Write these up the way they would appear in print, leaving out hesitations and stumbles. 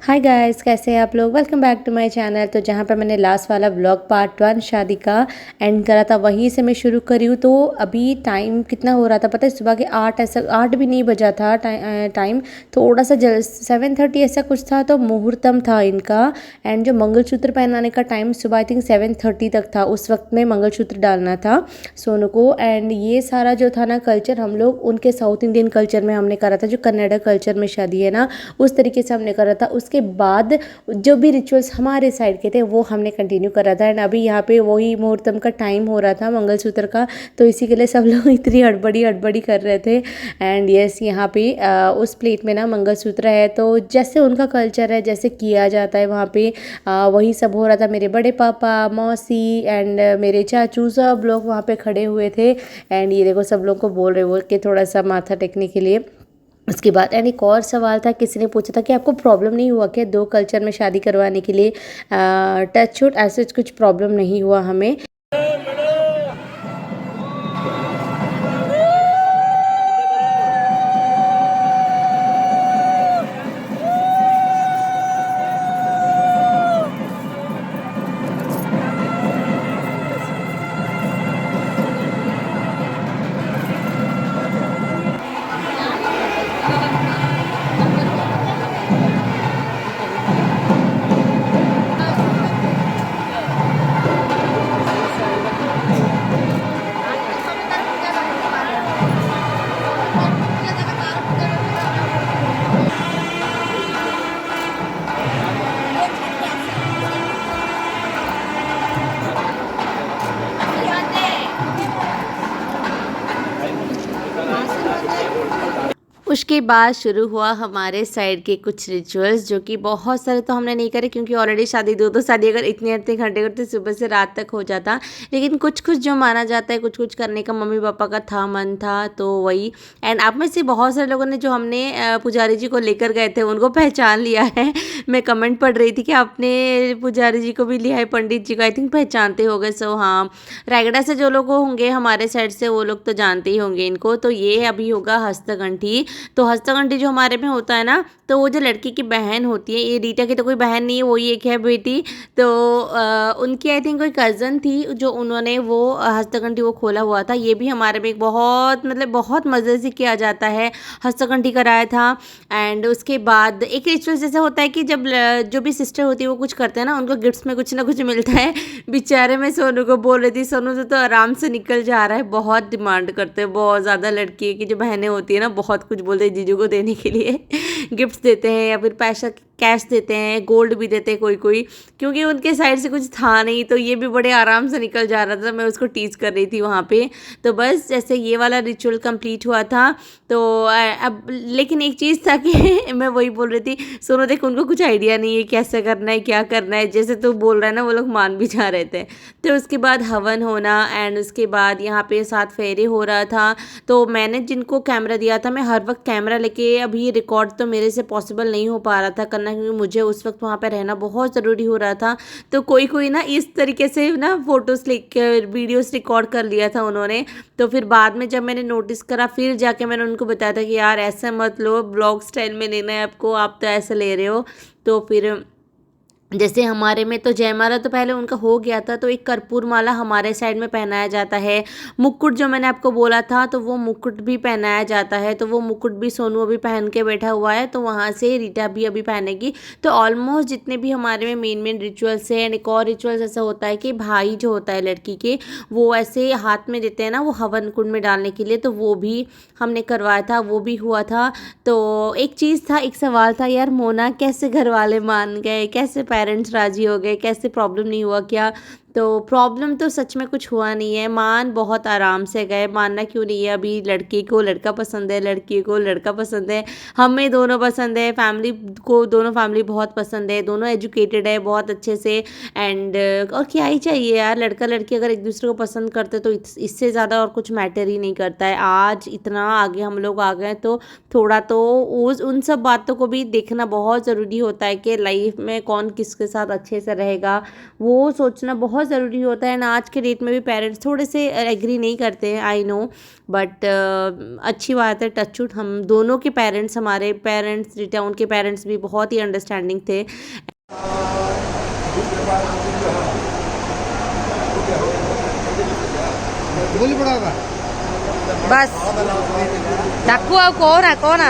Hi guys, कैसे हैं आप लोग। Welcome back to my channel. तो जहाँ पर मैंने लास्ट वाला व्लॉग पार्ट 1 शादी का एंड करा था, वहीं से मैं शुरू करी हूँ। तो अभी टाइम कितना हो रहा था पता है, सुबह के 8, ऐसा 8 भी नहीं बजा था। टाइम थोड़ा सा 7:30 ऐसा कुछ था। तो मुहूर्तम था इनका। एंड जो मंगलसूत्र पहनाने का टाइम सुबह आई थिंक 7:30 तक था। उस वक्त में मंगलसूत्र डालना था सोनू को। एंड ये सारा जो था ना कल्चर, हम लोग उनके साउथ इंडियन कल्चर में हमने करा था, जो कन्नड़ा कल्चर में शादी है ना, उस तरीके से हमने करा था। उसके बाद जो भी रिचुअल्स हमारे साइड के थे वो हमने कंटिन्यू करा था। एंड अभी यहाँ पे वही मुहूर्तम का टाइम हो रहा था मंगलसूत्र का, तो इसी के लिए सब लोग इतनी हड़बड़ी हड़बड़ी कर रहे थे। एंड यस, यहाँ पे उस प्लेट में ना मंगलसूत्र है, तो जैसे उनका कल्चर है, जैसे किया जाता है वहाँ पे वही सब हो रहा था। मेरे बड़े पापा, मौसी एंड मेरे चाचू सब लोग वहाँ पे खड़े हुए थे। एंड ये देखो सब लोग को बोल रहे हो कि थोड़ा सा माथा टेकने के लिए। उसके बाद एंड एक और सवाल था, किसी ने पूछा था कि आपको प्रॉब्लम नहीं हुआ क्या दो कल्चर में शादी करवाने के लिए। टच छूट ऐसे कुछ प्रॉब्लम नहीं हुआ हमें। उसके बाद शुरू हुआ हमारे साइड के कुछ रिचुअल्स, जो कि बहुत सारे तो हमने नहीं करे, क्योंकि ऑलरेडी शादी दो शादी अगर इतने इतने घंटे करते सुबह से रात तक हो जाता। लेकिन कुछ कुछ जो माना जाता है, कुछ कुछ करने का मम्मी पापा का था मन था, तो वही। एंड आप में से बहुत सारे लोगों ने जो हमने पुजारी जी को लेकर गए थे उनको पहचान लिया है। मैं कमेंट पढ़ रही थी कि आपने पुजारी जी को भी लिया है, पंडित जी को आई थिंक पहचानते हो गए। सो हाँ, रायगढ़ से जो लोग होंगे हमारे साइड से, वो लोग तो जानते ही होंगे इनको। तो ये अभी होगा हस्तगंठी। तो हस्तगंठी जो हमारे में होता है ना, तो वो जो लड़की की बहन होती है, ये रीटा की तो कोई बहन नहीं है, वही एक है बेटी। तो उनकी आई थिंक कोई कज़न थी, जो उन्होंने वो हस्तगंठी वो खोला हुआ था। ये भी हमारे में एक बहुत मतलब बहुत मज़े से किया जाता है, हस्तगंठी कराया था। एंड उसके बाद एक रिचुअल जैसे होता है कि जब जो भी सिस्टर होती है वो कुछ करते हैं ना, उनको गिफ्ट्स में कुछ ना कुछ मिलता है। बेचारे मैं सोनू को बोल रही थी, सोनू से तो आराम से निकल जा रहा है, बहुत डिमांड करते हैं, बहुत ज़्यादा। लड़की की जो बहनें होती है ना, बहुत कुछ बोलते हैं जीजू को देने के लिए। गिफ्ट्स देते हैं या फिर पैसा कैश देते हैं, गोल्ड भी देते हैं कोई कोई, क्योंकि उनके साइड से कुछ था नहीं। तो ये भी बड़े आराम से निकल जा रहा था, मैं उसको टीज कर रही थी वहाँ पे। तो बस जैसे ये वाला रिचुअल कंप्लीट हुआ था। तो अब लेकिन एक चीज़ था कि मैं वही बोल रही थी, सोनू देख उनको कुछ आइडिया नहीं है कैसे करना है क्या करना है, जैसे तू बोल रहा है ना वो लोग मान भी जा रहे थे। तो उसके बाद हवन होना, एंड उसके बाद यहाँ पे 7 फेरे हो रहा था। तो मैंने जिनको कैमरा दिया था, मैं हर वक्त कैमरा लेके अभी रिकॉर्ड तो मेरे से पॉसिबल नहीं हो पा रहा था करना, क्योंकि मुझे उस वक्त वहाँ पे रहना बहुत ज़रूरी हो रहा था। तो कोई कोई ना इस तरीके से ना फ़ोटोज़ लेकर वीडियोस रिकॉर्ड कर लिया था उन्होंने। तो फिर बाद में जब मैंने नोटिस करा, फिर जाके मैंने उनको बताया था कि यार ऐसा मत लो, ब्लॉग स्टाइल में लेना है आपको, आप तो ऐसे ले रहे हो। तो फिर जैसे हमारे में तो जयमाला तो पहले उनका हो गया था, तो एक कर्पूर माला हमारे साइड में पहनाया जाता है। मुकुट जो मैंने आपको बोला था, तो वो मुकुट भी पहनाया जाता है। तो वो मुकुट भी सोनू अभी पहन के बैठा हुआ है, तो वहाँ से रीटा भी अभी पहनेगी। तो ऑलमोस्ट जितने भी हमारे में मेन मेन रिचुअल्स हैं। एंड एक और रिचुअल्स ऐसा होता है कि भाई जो होता है लड़की के, वो ऐसे हाथ में देते हैं ना वो हवन कुंड में डालने के लिए, तो वो भी हमने करवाया था, वो भी हुआ था। तो एक चीज़ था, एक सवाल था, यार मोना कैसे घर वाले मान गए, कैसे पेरेंट्स राजी हो गए, कैसे प्रॉब्लम नहीं हुआ क्या। तो प्रॉब्लम तो सच में कुछ हुआ नहीं है, मान बहुत आराम से गए। मानना क्यों नहीं है, अभी लड़के को लड़का पसंद है, लड़की को लड़का पसंद है, हमें दोनों पसंद है, फैमिली को दोनों फैमिली बहुत पसंद है, दोनों एजुकेटेड है बहुत अच्छे से। एंड और क्या ही चाहिए यार, लड़का लड़की अगर एक दूसरे को पसंद करते तो इससे ज़्यादा और कुछ मैटर ही नहीं करता है। आज इतना आगे हम लोग आ गए, तो थोड़ा तो उन सब बातों को भी देखना बहुत ज़रूरी होता है कि लाइफ में कौन किसके साथ अच्छे से रहेगा, वो सोचना बहुत बहुत ज़रूरी होता है ना। आज के डेट में भी पेरेंट्स थोड़े से एग्री नहीं करते हैं, आई नो, बट अच्छी बात है, टचवुड हम दोनों के पेरेंट्स, हमारे पेरेंट्स रिटा उनके पेरेंट्स भी बहुत ही अंडरस्टैंडिंग थे। बस डाकू कौन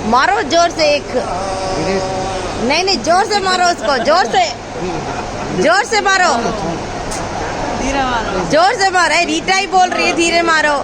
मारो जोर से एक, नहीं जोर से मारो उसको, जोर से मारो, जोर से मारो। रीटा ही बोल रही है धीरे मारो,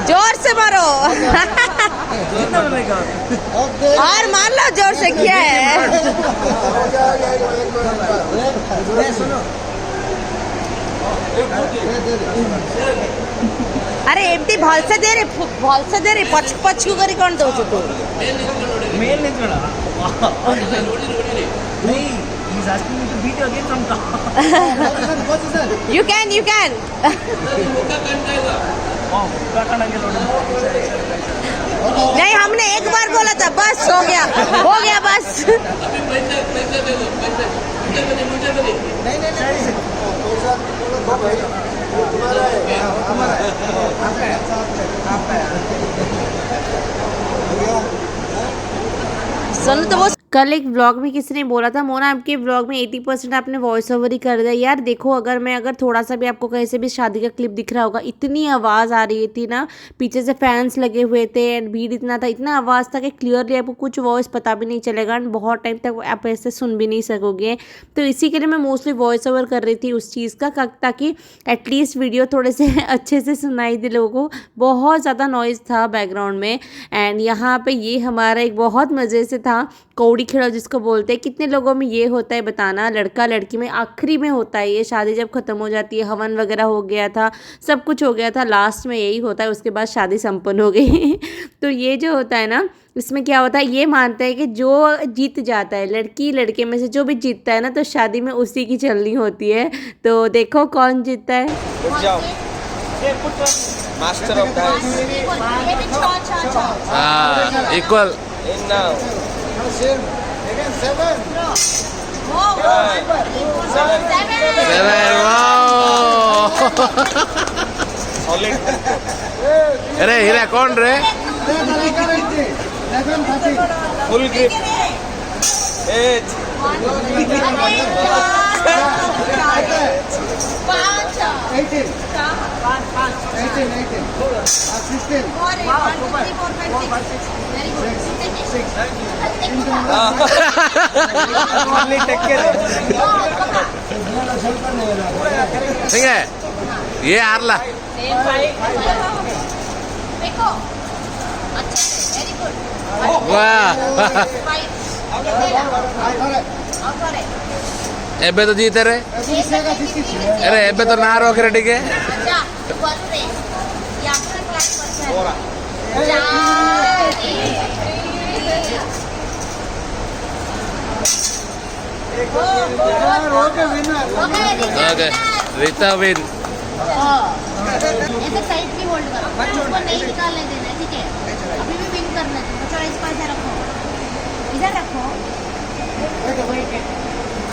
जोर से मारो। और मार लो जोर से, क्या है। अरे एमती भलसे दे रे पछू करी कौन दो तू मेल नहीं छोड़ा नहीं, he's asking me to beat you again from top. you can नहीं, हमने एक बार बोला था, बस हो गया बस। सुनो तो वो कल एक व्लॉग में किसी ने बोला था, मोना आपके व्लॉग में 80% आपने वॉइस ओवर ही कर दिया। यार देखो, अगर थोड़ा सा भी आपको कहीं से भी शादी का क्लिप दिख रहा होगा, इतनी आवाज़ आ रही थी ना, पीछे से फैंस लगे हुए थे एंड भीड़ इतना था, इतना आवाज़ था कि क्लियरली आपको कुछ वॉइस पता भी नहीं चलेगा एंड बहुत टाइम तक आप ऐसे सुन भी नहीं सकोगे। तो इसी के लिए मैं मोस्टली वॉइस ओवर कर रही थी उस चीज़ का, ताकि एटलीस्ट वीडियो थोड़े से अच्छे से सुनाई दे लोगों को। बहुत ज़्यादा नॉइज़ था बैकग्राउंड में एंड यहाँ पर ये हमारा एक बहुत मज़े से था कौड़ी खिड़ाव जिसको बोलते हैं। कितने लोगों में ये होता है बताना, लड़का लड़की में आखिरी में होता है ये, शादी जब ख़त्म हो जाती है, हवन वगैरह हो गया था, सब कुछ हो गया था, लास्ट में यही होता है, उसके बाद शादी संपन्न हो गई। तो ये जो होता है ना, इसमें क्या होता है, ये मानते हैं कि जो जीत जाता है, लड़की लड़के में से जो भी जीतता है ना, तो शादी में उसी की चलनी होती है। तो देखो कौन जीतता है। Master of dance equal in now 7 अरे हीरा कौन रे, फुल ग्रिप 8 ठीक है, ये आरला वाह एबे तो जीते रे, अरे एबे तो ना रोक रे, ठीक है। Okay Rita win. ऐसे टाइटली होल्ड करो, उसको नहीं निकालने देना, ठीक है। अभी भी विन करना है, तो थोड़ा इसको ऐसे रखो, इधर रखो।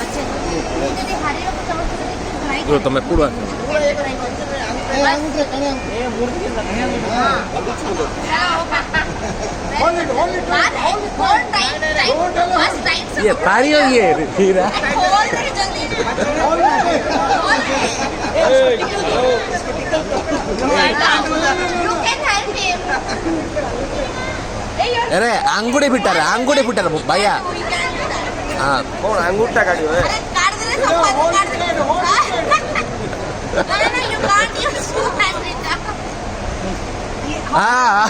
अच्छा যদি হাড়ির উপর চামচ দিয়ে একটু ফ্রাই পুরো তুমি পুরো ये तारी हो ये हीरा अरे आंगुड़े फिटर भैया हाँ कौन अंगूठा काटी है हाँ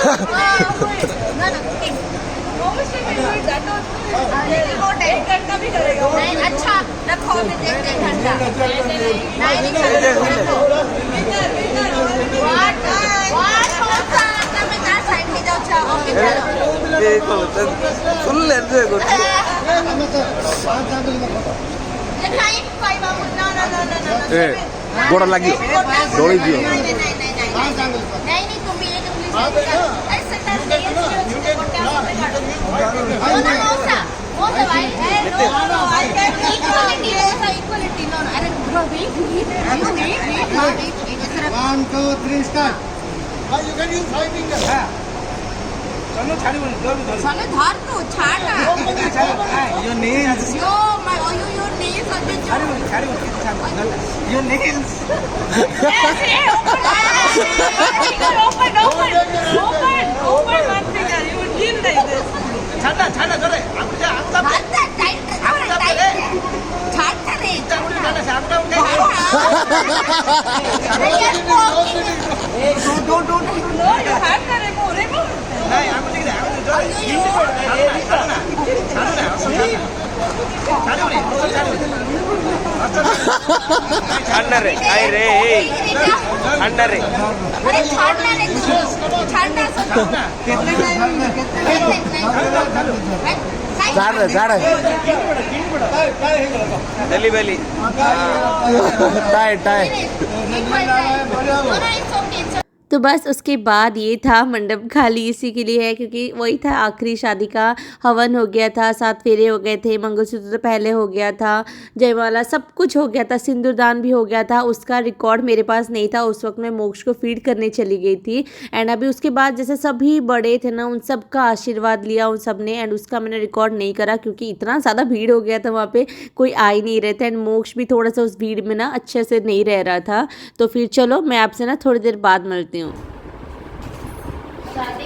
अच्छा रखो फुल गोड़ा लगी डोली दियो 1, 2, 3, start. You can use 5 fingers. 저는 잘 입었네. 너무 잘 전에 ধারতো ছাড়া Your nails. yo my your nails are the 잘 입었네. 잘 입었네. 잘 입었네. Your nails. 잘다 잘다 저래. 아무자 아무다. 잘타래 자 우리 잘다 아무다 오케이. don't. 나이 아무지 그래. 아무지 저래. అన్నరే అరే అన్నరే अरे छाड़ना नहीं छाड़ना జాడ జాడ డెలి బెలి टाय टाय तो बस उसके बाद ये था मंडप खाली इसी के लिए है क्योंकि वही था आखिरी शादी का हवन हो गया था, 7 फेरे हो गए थे, मंगलसूत्र तो पहले हो गया था, जयमाला सब कुछ हो गया था, सिंदूरदान भी हो गया था। उसका रिकॉर्ड मेरे पास नहीं था, उस वक्त मैं मोक्ष को फीड करने चली गई थी। एंड अभी उसके बाद जैसे सभी बड़े थे ना, उन सब का आशीर्वाद लिया उन सब ने। एंड उसका मैंने रिकॉर्ड नहीं करा क्योंकि इतना ज़्यादा भीड़ हो गया था वहाँ पे, कोई आ ही नहीं रहे थे। एंड मोक्ष भी थोड़ा सा उस भीड़ में ना अच्छे से नहीं रह रहा था। तो फिर चलो मैं आपसे ना थोड़ी देर बाद मिलती हूँ। शादी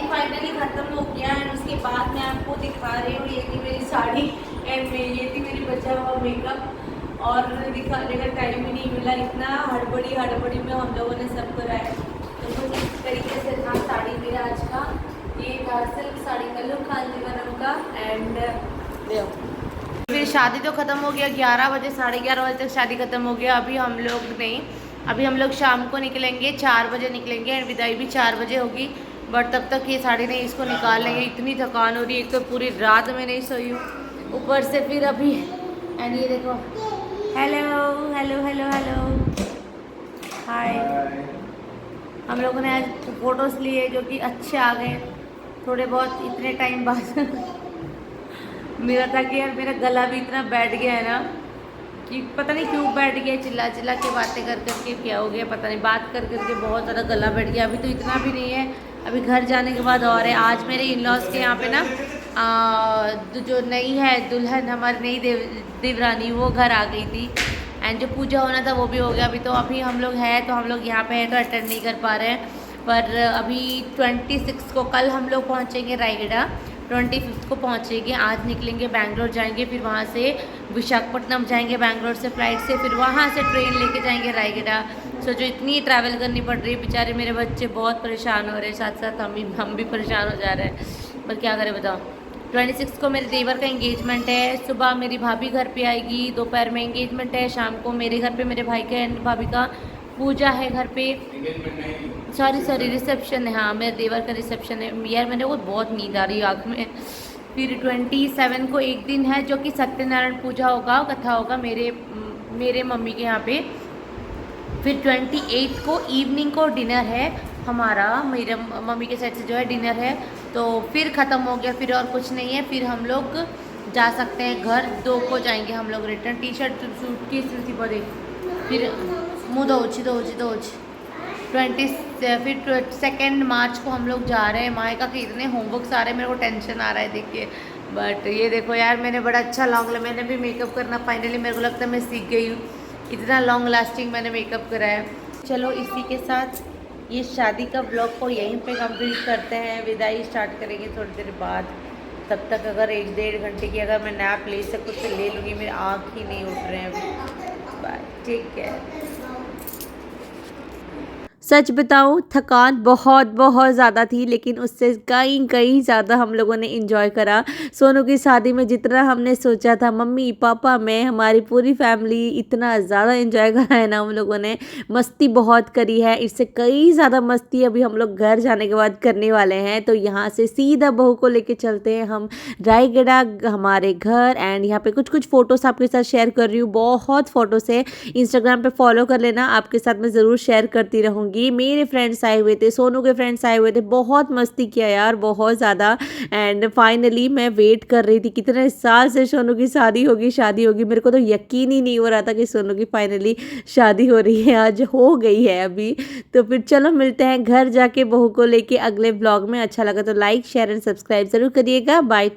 फाइनली खत्म हो गया एंड उसके बाद मैं आपको दिखा रही हूँ, ये थी मेरी साड़ी एंड ये थी मेरी बचा हुआ मेकअप। और दिखाने का टाइम ही नहीं मिला, इतना हड़बड़ी में हम लोगों ने सब कराया। तो कुछ इस तरीके से था साड़ी मेरा आज का। ये था सिल्क साड़ी का लुक कांजीवरम का। एंड फिर शादी तो ख़त्म हो गया 11 बजे, 11:30 बजे तक शादी ख़त्म हो गया। अभी हम लोग नहीं, अभी हम लोग शाम को निकलेंगे, 4 बजे निकलेंगे एंड विदाई भी 4 बजे होगी। बट तब तक ये साड़ी नहीं, इसको निकाल लेंगे। इतनी थकान हो रही है, एक तो पूरी रात में नहीं सोई हूँ, ऊपर से फिर अभी। एंड ये देखो, hello hello hello hello hi. हम लोगों ने आज फ़ोटोज़ लिए जो कि अच्छे आ गए थोड़े बहुत इतने टाइम बाद। मेरा था कि यार मेरा गला भी इतना बैठ गया है ना कि पता नहीं क्यों बैठ गया, चिल्ला चिल्ला के बातें कर करके क्या हो गया पता नहीं, बात कर करके बहुत ज़्यादा गला बैठ गया। अभी तो इतना भी नहीं है, अभी घर जाने के बाद और है। आज मेरे इन-लॉज़ के यहाँ पे ना जो नई है दुल्हन, हमारी नई देवरानी, वो घर आ गई थी। एंड जो पूजा होना था वो भी हो गया। अभी हम लोग हैं तो हम लोग यहाँ पे हैं तो अटेंड नहीं कर पा रहे हैं। पर अभी 26 को कल हम लोग पहुँचेंगे रायगढ़, 25 को पहुँचेंगे। आज निकलेंगे, बैंगलोर जाएंगे, फिर वहाँ से विशाखापट्टनम जाएंगे बैंगलोर से फ्लाइट से, फिर वहाँ से ट्रेन लेके जाएंगे रायगढ़। सोचो इतनी ट्रैवल करनी पड़ रही है, बेचारे मेरे बच्चे बहुत परेशान हो रहे हैं, साथ साथ हम भी परेशान हो जा रहे हैं। पर क्या करें बताओ। 26 को मेरे देवर का एंगेजमेंट है, सुबह मेरी भाभी घर पे आएगी, दोपहर में एंगेजमेंट है, शाम को मेरे घर पे मेरे भाई के एंड भाभी का पूजा है घर पे। सॉरी रिसेप्शन है, हाँ मेरे देवर का रिसेप्शन है। यार मैंने वो बहुत नींद आ रही है आँख में। फिर 27 को एक दिन है जो कि सत्यनारायण पूजा होगा, कथा होगा मेरे मम्मी के यहाँ पे। फिर 28 को इवनिंग को डिनर है हमारा, मेरे मम्मी के साइड से जो है डिनर है। तो फिर ख़त्म हो गया, फिर और कुछ नहीं है। फिर हम लोग जा सकते हैं घर, 2 को जाएंगे हम लोग रिटर्न। टी शर्ट सूट की स्थिति बड़े, फिर मुँह धोची 2 मार्च को हम लोग जा रहे हैं। मायका के इतने होमवर्क्स आ रहे हैं, मेरे को टेंशन आ रहा है देख के। बट ये देखो यार, मैंने बड़ा अच्छा मैंने भी मेकअप करना फाइनली मेरे को लगता है मैं सीख गई हूँ, इतना लॉन्ग लास्टिंग मैंने मेकअप करा है। चलो इसी के साथ ये शादी का ब्लॉग को यहीं पे कंप्लीट करते हैं, विदाई स्टार्ट करेंगे थोड़ी देर बाद। तब तक अगर 1-1.5 घंटे की अगर मैं नैप ले सकूँ तो ले लूँगी, मेरी आँख ही नहीं उठ रहे हैं अभी। बाय, ठीक है। सच बताऊँ थकान बहुत ज़्यादा थी, लेकिन उससे कहीं ज़्यादा हम लोगों ने इंजॉय करा। सोनू की शादी में जितना हमने सोचा था, मम्मी पापा मैं हमारी पूरी फैमिली इतना ज़्यादा इंजॉय करा है ना हम लोगों ने, मस्ती बहुत करी है। इससे कई ज़्यादा मस्ती अभी हम लोग घर जाने के बाद करने वाले हैं। तो यहाँ से सीधा बहू को लेके चलते हैं हम रायगढ़ हमारे घर। एंड यहाँ पे कुछ फ़ोटोज़ आपके साथ शेयर कर रही हूँ, बहुत फ़ोटोज़ है, इंस्टाग्राम पे फॉलो कर लेना, आपके साथ मैं ज़रूर शेयर करती रहूँगी। होगी। मेरे फ्रेंड्स आए हुए थे, सोनू के फ्रेंड्स आए हुए थे, बहुत मस्ती किया यार, बहुत ज़्यादा। एंड फाइनली मैं वेट कर रही थी कितने साल से सोनू की शादी होगी। मेरे को तो यकीन ही नहीं हो रहा था कि सोनू की फाइनली शादी हो रही है, आज हो गई है अभी। तो फिर चलो मिलते हैं घर जाके बहू को लेके अगले ब्लॉग में। अच्छा लगा तो लाइक शेयर एंड सब्सक्राइब जरूर करिएगा। बाय।